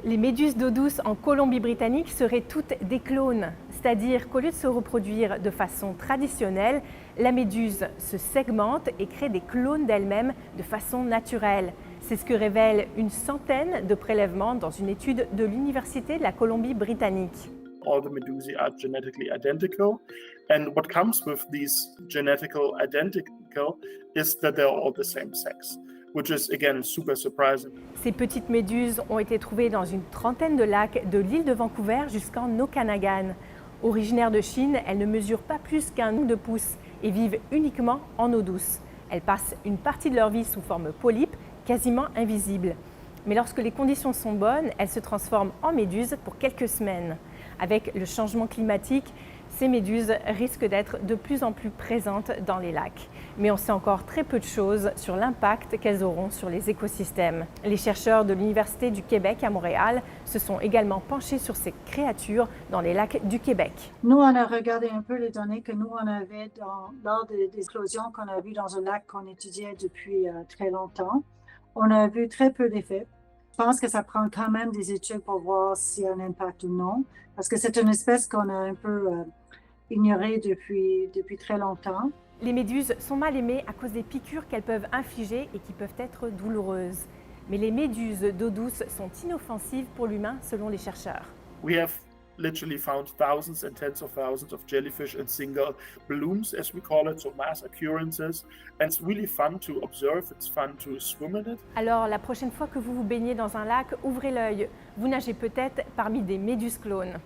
Les méduses d'eau douce en Colombie-Britannique seraient toutes des clones, c'est-à-dire qu'au lieu de se reproduire de façon traditionnelle, la méduse se segmente et crée des clones d'elle-même de façon naturelle. C'est ce que révèle une centaine de prélèvements dans une étude de l'Université de la Colombie-Britannique. All the medusae are genetically identical, and what comes with these genetical identical is that they're all the same sex, which is again super surprising. Ces petites méduses ont été trouvées dans une trentaine de lacs de l'île de Vancouver jusqu'en Okanagan. Originaires de Chine, elles ne mesurent pas plus qu'un nombre de pouces et vivent uniquement en eau douce. Elles passent une partie de leur vie sous forme polype, quasiment invisible. Mais lorsque les conditions sont bonnes, elles se transforment en méduses pour quelques semaines. Avec le changement climatique, ces méduses risquent d'être de plus en plus présentes dans les lacs. Mais on sait encore très peu de choses sur l'impact qu'elles auront sur les écosystèmes. Les chercheurs de l'Université du Québec à Montréal se sont également penchés sur ces créatures dans les lacs du Québec. Nous, on a regardé un peu les données que nous, on avait lors des explosions qu'on a vues dans un lac qu'on étudiait depuis très longtemps. On a vu très peu d'effets. Je pense que ça prend quand même des études pour voir s'il y a un impact ou non, parce que c'est une espèce qu'on a un peu ignorée depuis très longtemps. Les méduses sont mal aimées à cause des piqûres qu'elles peuvent infliger et qui peuvent être douloureuses. Mais les méduses d'eau douce sont inoffensives pour l'humain selon les chercheurs. We have literally found thousands and tens of thousands of jellyfish in single blooms, as we call it, so mass occurrences. And it's really fun to observe, it's fun to swim in it. Alors la prochaine fois que vous vous baignez dans un lac, ouvrez l'œil. Vous nagez peut-être parmi des méduses clones.